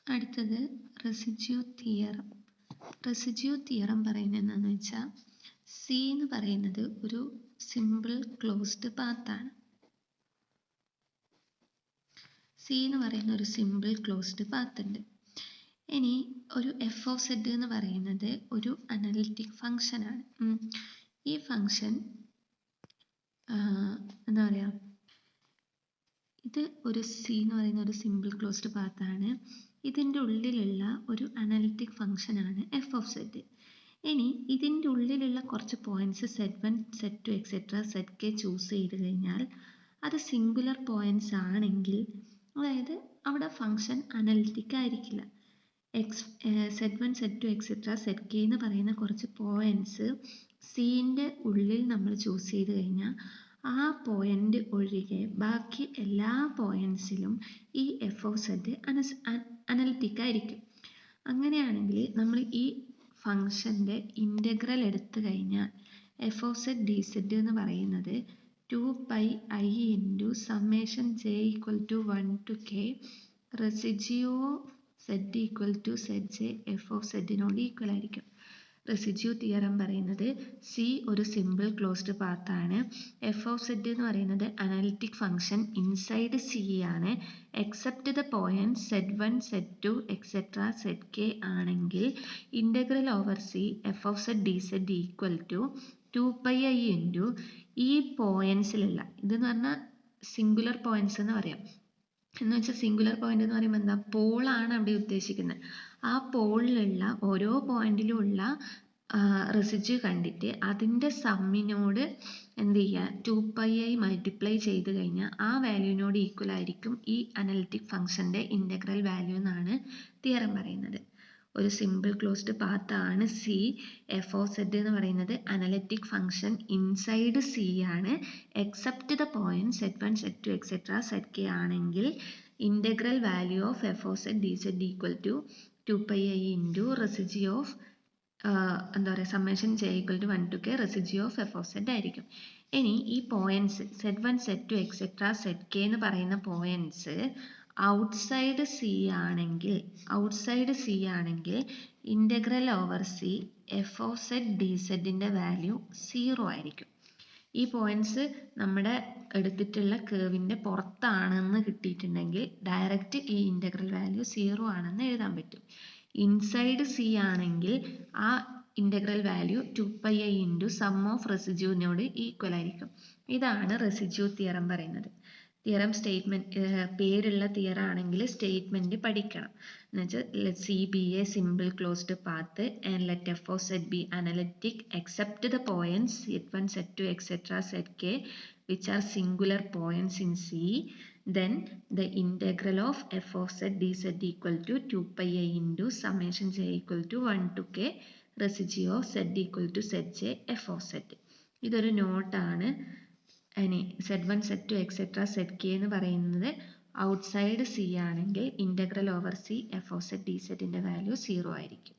അടുത്തത് residue theorem. Residue theorem പറയുന്നത് എന്താണെന്ന് വെച്ചാൽ സി എന്ന് പറയുന്നത് ഒരു സിമ്പിൾ ക്ലോസ്ഡ് പാത്താണ്. സി എന്ന് പറയുന്ന ഒരു സിമ്പിൾ ക്ലോസ്ഡ് പാത്ത് ഉണ്ട്. ഇനി ഒരു എഫ് ഓഫ് സെഡ് എന്ന് പറയുന്നത് ഒരു അനലിറ്റിക് ഫംഗ്ഷൻ ആണ്. ഈ ഫംഗ്ഷൻ എന്താ പറയുക, ഇത് ഒരു സി എന്ന് പറയുന്ന ഒരു സിമ്പിൾ ക്ലോസ്ഡ് പാത്താണ്. ഇതിൻ്റെ ഉള്ളിലുള്ള ഒരു അനലിറ്റിക് ഫംഗ്ഷൻ ആണ് എഫ് ഓഫ് സെഡ്. ഇനി ഇതിൻ്റെ ഉള്ളിലുള്ള കുറച്ച് points Z1, Z2 etcetera ZK choose ചെയ്ത് കഴിഞ്ഞാൽ അത് സിംഗുലർ പോയിന്റ്സ് ആണെങ്കിൽ, അതായത് അവിടെ ഫംഗ്ഷൻ അനലിറ്റിക് ആയിരിക്കില്ല. Z1, Z2 എക്സെട്ര ZK എന്ന് പറയുന്ന കുറച്ച് പോയിന്റ്സ് സിൻ്റെ ഉള്ളിൽ നമ്മൾ ചൂസ് ചെയ്ത് കഴിഞ്ഞാൽ ആ പോയിന്റ് ഒഴികെ ബാക്കി എല്ലാ പോയിന്റ്സിലും ഈ എഫ് ഓഫ് സെഡ് അനലിറ്റിക് ആയിരിക്കും. അങ്ങനെയാണെങ്കിൽ നമ്മൾ ഈ ഫംഗ്ഷൻ്റെ ഇൻ്റഗ്രൽ എടുത്തു കഴിഞ്ഞാൽ F of Z D Z എന്ന് പറയുന്നത് 2πi into summation j equal to 1 to k residue z equal to zj F of സെഡിനോട് ഈക്വൽ ആയിരിക്കും. റെസിഡ്യൂ തിയറം പറയുന്നത് സി ഒരു സിമ്പിൾ ക്ലോസ്ഡ് പാത്താണ്. എഫ് ഓഫ് സെഡ് എന്ന് പറയുന്നത് അനലിറ്റിക് ഫംഗ്ഷൻ ഇൻസൈഡ് സി ആണ്. Except the point Z1, Z2 etcetera ZK ആണെങ്കിൽ integral over C F of Z D Z equal to 2πi into ഈ പോയിന്റ്സിലുള്ള, ഇതെന്ന് പറഞ്ഞാൽ സിംഗുലർ പോയിന്റ്സ് എന്ന് പറയാം. എന്ന് വെച്ചാൽ സിംഗുലർ പോയിന്റ് എന്ന് പറയുമ്പോൾ എന്താ, പോളാണ് അവിടെ ഉദ്ദേശിക്കുന്നത്. ആ പോളിലുള്ള ഓരോ പോയിന്റിലും ഉള്ള റെസിഡ്യൂ കണ്ടിട്ട് അതിൻ്റെ സമ്മിനോട് എന്ത് ചെയ്യുക, 2πi മൾട്ടിപ്ലൈ ചെയ്ത് കഴിഞ്ഞാൽ ആ വാല്യൂവിനോട് ഈക്വൽ ആയിരിക്കും ഈ അനലിറ്റിക് ഫംഗ്ഷൻ്റെ ഇൻ്റഗ്രൽ വാല്യൂ എന്നാണ് തിയറം പറയുന്നത്. ഒരു സിമ്പിൾ ക്ലോസ്ഡ് പാത്ത് ആണ് സി. എഫ് ഓഫ് സെഡ് എന്ന് പറയുന്നത് അനലിറ്റിക് ഫംഗ്ഷൻ ഇൻസൈഡ് സി ആണ്. Except the point Z1, Z2 etcetera ZK ആണെങ്കിൽ integral value of f of Z D Z equal to 2πi into residue of എന്താ പറയുക summation j equal to 1 to k residue of f of z ആയിരിക്കും. ഇനി ഈ points Z1, Z2 etcetera ZK എന്ന് പറയുന്ന points outside C ആണെങ്കിൽ integral over C F of Z D സെഡിൻ്റെ value 0 ആയിരിക്കും. ഈ പോയിന്റ്സ് നമ്മുടെ എടുത്തിട്ടുള്ള കേവിൻ്റെ പുറത്താണെന്ന് കിട്ടിയിട്ടുണ്ടെങ്കിൽ ഡയറക്റ്റ് ഈ ഇൻ്റഗ്രൽ വാല്യൂ 0 ആണെന്ന് എഴുതാൻ പറ്റും. ഇൻസൈഡ് സി ആണെങ്കിൽ ആ integral value 2πi into sum of റെസിഡ്യൂവിനോട് ഈക്വൽ ആയിരിക്കും. ഇതാണ് റെസിഡ്യൂ തിയറം പറയുന്നത്. തിയറം സ്റ്റേറ്റ്മെൻറ്റ് പേരുള്ള തിയറം ആണെങ്കിൽ സ്റ്റേറ്റ്മെൻറ്റ് പഠിക്കണം. എന്ന് വെച്ചാൽ C be a simple closed path and let F of Z be analytic except the points Z1, Z2 etcetera ZK which are singular points in C, then the integral of f of z dz equal to 2πi into summation j equal to 1 to k residue of z equal to zj f of z. ഇതൊരു നോട്ടാണ്. ഇനി Z1, Z2 etcetera ZK എന്ന് പറയുന്നത് outside C ആണെങ്കിൽ integral over C F of Z D സെഡിൻ്റെ value 0 ആയിരിക്കും.